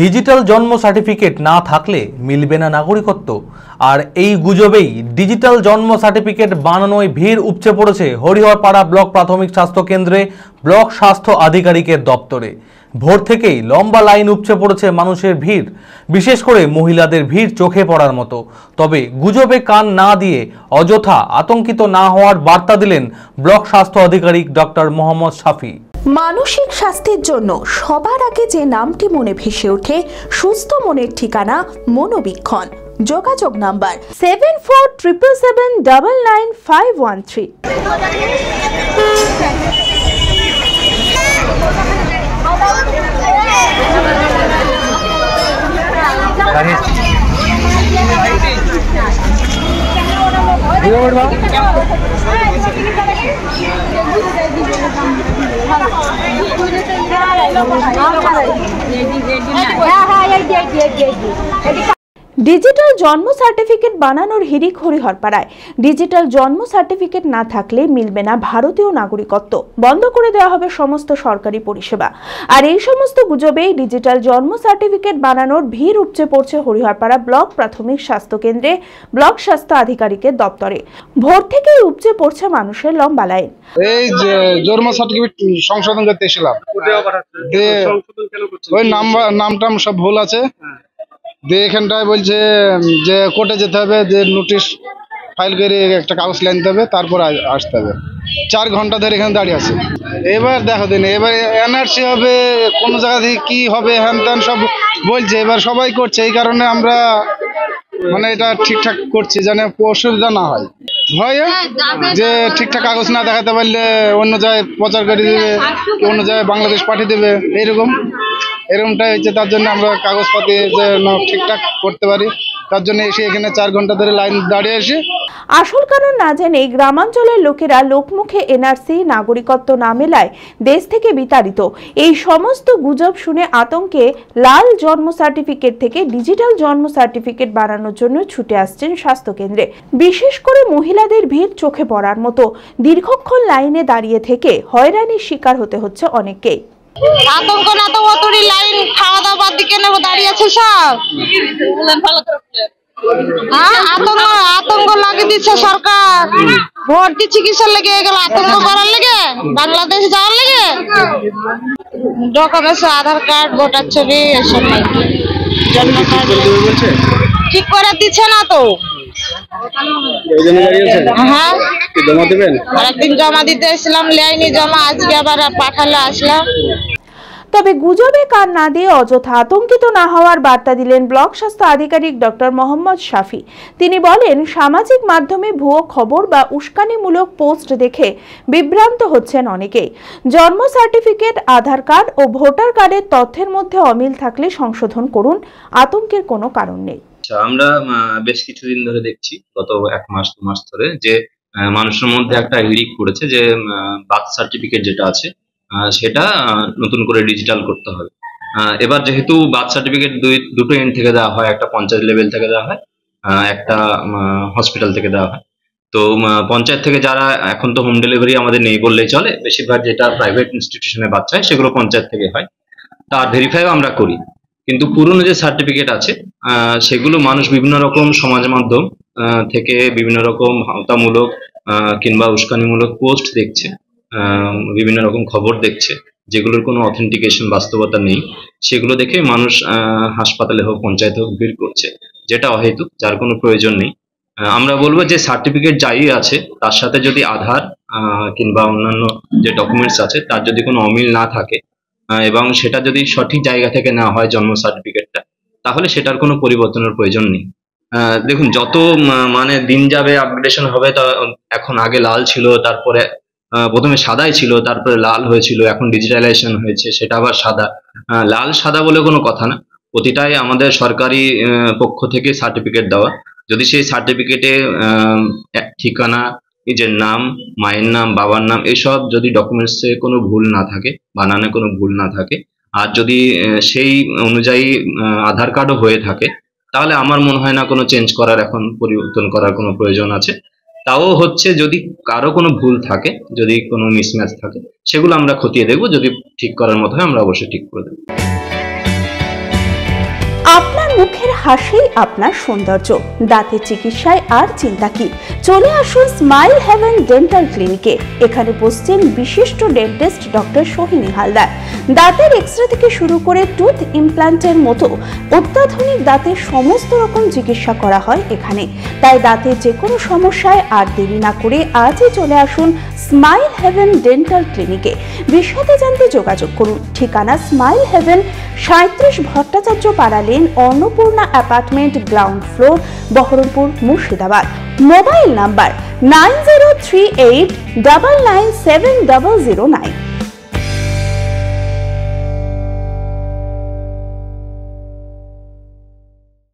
Digital জন্ম certificate না থাকলে মিলবে না নাগরিকত্ব। আর এই গুজবেই ডিজিটাল জন্ম সার্টিফিকেট বানানোয় ভিড় উপচে পড়েছে হরিহরপাড়া ব্লক প্রাথমিক স্বাস্থ্য কেন্দ্রে ব্লক স্বাস্থ্য আধিকারিকের দপ্তরে। ভোর থেকেই লম্বা লাইন উপচে পড়েছে মানুষের ভিড়, বিশেষ করে মহিলাদের ভিড় চোখে পড়ার মতো। তবে গুজবে কান না দিয়ে অযথা আতঙ্কিত না হওয়ার বার্তা দিলেন ব্লক স্বাস্থ্য আধিকারিক ডক্টর মোহাম্মদ শাফি। মানসিক স্বাস্থ্যের জন্য সবার আগে যে নামটি মনে ভেসে ওঠে, সুস্থ মনের ঠিকানা মনোবীক্ষণ। যোগাযোগ নাম্বার 7477799513। ডিজিটাল জন্ম সার্টিফিকেট বানানোর হিড়িক হরিহরপাড়ায়। ডিজিটাল জন্ম সার্টিফিকেট না থাকলে মিলবে না ভারতীয় নাগরিকত্ব, বন্ধ করে দেওয়া হবে সমস্ত সরকারি পরিষেবা। আর এই সমস্ত গুজবেই ডিজিটাল জন্ম সার্টিফিকেট বানানোর ভিড় উপচে পড়ছে হরিহরপাড়া ব্লক প্রাথমিক স্বাস্থ্য কেন্দ্রে ব্লক স্বাস্থ্য আধিকারিকের দপ্তরে। ভোর থেকেই উপচে পড়ছে মানুষের লম্বা লাইন। এই যে জন্ম সার্টিফিকেট সংশোধন করতে এসেছিলাম, ওই নামটা সব ভুল আছে। এখানটায় বলছে যে কোর্টে যেতে হবে, যে নোটিশ ফাইল করে একটা কাগজ আনতে হবে, তারপর আসতে হবে। 4 ঘন্টা ধরে এখানে দাঁড়িয়ে আছে। এবার দেখো দিন, এবার এনআরসি হবে, কোন জায়গা থেকে কি হবে, হ্যান ত্যান সব বলছে। এবার সবাই করছে, এই কারণে আমরা মানে এটা ঠিকঠাক করছি যেন অসুবিধা না হয়। ভয়ে যে ঠিকঠাক কাগজ না দেখাতে পারলে অন্য জায়গায় প্রচার করে দেবে, অন্য জায়গায় বাংলাদেশ পাঠিয়ে দেবে, এরকমটাই হচ্ছে। তার জন্য আমরা কাগজপাতি যেন ঠিকঠাক করতে পারি, তার জন্য এসে এখানে 4 ঘন্টা ধরে লাইন দাঁড়িয়ে এসে। আসল কারণ না জেনে গ্রামাঞ্চলের লোকেরা লোকমুখে এনআরসি নাগরিকত্ব না মেলায় দেশ থেকে বিতাড়িত। এই সমস্ত গুজব শুনে আতঙ্কে লাল জন্ম সার্টিফিকেট থেকে ডিজিটাল জন্ম সার্টিফিকেট বানানোর জন্য ছুটে আসছেন স্বাস্থ্য কেন্দ্রে। বিশেষ করে মহিলাদের ভিড় চোখে পড়ার মতো। দীর্ঘক্ষণ লাইনে দাঁড়িয়ে থেকে হয়রানির শিকার হতে হচ্ছে অনেককেই। আতঙ্ক না তো অতরি লাইন, খাওয়া দাওয়ার দিকে নেবো দাঁড়িয়েছে সব। আতঙ্ক লাগিয়ে দিচ্ছে সরকার। ভোট দিচ্ছি কিসের লেগে, এগুলো আতঙ্ক করার লেগে, বাংলাদেশ যাওয়ার লেগে। ডকুমেন্টস আধার কার্ড, ভোটার ছবি, এসব জন্ম কার্ড ঠিক করে দিচ্ছে না তো। হ্যাঁ, আরেকদিন জমা দিতে এসেছিলাম, লেয়নি জমা, আজকে আবার পাঠালে আসলাম। তবে গুজবে কান না দিয়ে অযথা আতঙ্কিত না হওয়ার বার্তা দিলেন ব্লক স্বাস্থ্য আধিকারিক ডক্টর মোহাম্মদ শাফি। তিনি বলেন, সামাজিক মাধ্যমে ভুয়ো খবর বা উস্কানিমূলক পোস্ট দেখে বিভ্রান্ত হচ্ছেন অনেকেই। জন্ম সার্টিফিকেট, আধার কার্ড ও ভোটার কার্ডের তথ্যের মধ্যে অমিল থাকলে সংশোধন করুন, আতঙ্কের কোনো কারণ নেই। আমরা বেশ কিছুদিন ধরে দেখছি, গত 1 মাস 2 মাস ধরে, যে মানুষের মধ্যে একটা হিড়িক পড়েছে যে বার্থ সার্টিফিকেট যেটা আছে সেটা নতুন করে ডিজিটাল করতে হবে। এবার যেহেতু বার্থ সার্টিফিকেট দুটো এন্ড থেকে দেওয়া হয়, একটা পঞ্চায়েত লেভেল থেকে দেওয়া হয়, একটা হসপিটাল থেকে দেওয়া হয়। তো পঞ্চায়েত থেকে যারা, এখন তো হোম ডেলিভারি আমাদের নেই বললেই চলে, বেশিরভাগ যেটা প্রাইভেট ইনস্টিটিউশনে বাচ্চা হয় সেগুলো পঞ্চায়েত থেকে হয়, তার ভেরিফাইও আমরা করি। কিন্তু পুরনো যে সার্টিফিকেট আছে সেগুলো মানুষ বিভিন্ন রকম সমাজ মাধ্যম থেকে বিভিন্ন রকম ভাওতামূলক কিংবা উস্কানিমূলক পোস্ট দেখছে, বিভিন্ন রকম খবর দেখছে, যেগুলোর কোনো অথেন্টিকেশন, বাস্তবতা নেই। সেগুলো দেখে মানুষ হাসপাতালে হোক, পঞ্চায়েতে হোক ভিড় করছে, যেটা অহেতুক, যার কোনো প্রয়োজন নেই। আমরা বলবো যে সার্টিফিকেট যাই আছে তার সাথে যদি আধার কিংবা অন্যান্য যে ডকুমেন্টস আছে তার যদি কোনো অমিল না থাকে এবং সেটা যদি সঠিক জায়গা থেকে নেওয়া হয় জন্ম সার্টিফিকেটটা, তাহলে সেটার কোনো পরিবর্তনের প্রয়োজন নেই। দেখুন, যত মানে দিন যাবে আপগ্রেডেশন হবে, তা এখন আগে লাল ছিল, তারপরে প্রথমে সাদাই ছিল, তারপরে লাল হয়েছিল, এখন ডিজিটালাইজেশন হয়েছে, সেটা আবার সাদা। লাল সাদা বলে কোনো কথা না, প্রতিটাই আমাদের সরকারি পক্ষ থেকে সার্টিফিকেট দেওয়া। যদি সেই সার্টিফিকেটে ঠিকানা, নিজের নাম, মায়ের নাম, বাবার নাম, এসব যদি ডকুমেন্টসে কোনো ভুল না থাকে, বানানে কোনো ভুল না থাকে, আর যদি সেই অনুযায়ী আধার কার্ডও হয়ে থাকে, তাহলে আমার মনে হয় না কোনো চেঞ্জ করার, এখন পরিবর্তন করার কোনো প্রয়োজন আছে। তাও হচ্ছে যদি কারো কোনো ভুল থাকে, যদি কোনো মিসম্যাচ থাকে, সেগুলো আমরা খতিয়ে দেখব। যদি ঠিক করার মতো হয় আমরা অবশ্যই ঠিক করে দেব। হাসিই আপনার সৌন্দর্য। দাঁতের চিকিৎসায় আর চিন্তা কি, চলে আসুন স্মাইল হেভেন ডেন্টাল ক্লিনিকে। এখানে বসছেন বিশিষ্ট ডেন্টিস্ট ডক্টর সোহিনী হালদার। দাঁতের এক্সরে থেকে শুরু করে টুথ ইমপ্ল্যান্টের মতো অত্যাধুনিক দাঁতের সমস্ত রকম চিকিৎসা করা হয় এখানে। তাই দাঁতের যে কোনো সমস্যায় আর দেরি না করে আজই চলে আসুন স্মাইল হেভেন ডেন্টাল ক্লিনিকে। বিশদে জানতে যোগাযোগ করুন। ঠিকানা স্মাইল হেভেন, 37 ভট্টাচার্য পাড়া lane, Annapurna apartment, ground floor, Baharampur, Murshidabad. Mobile number 9038999709।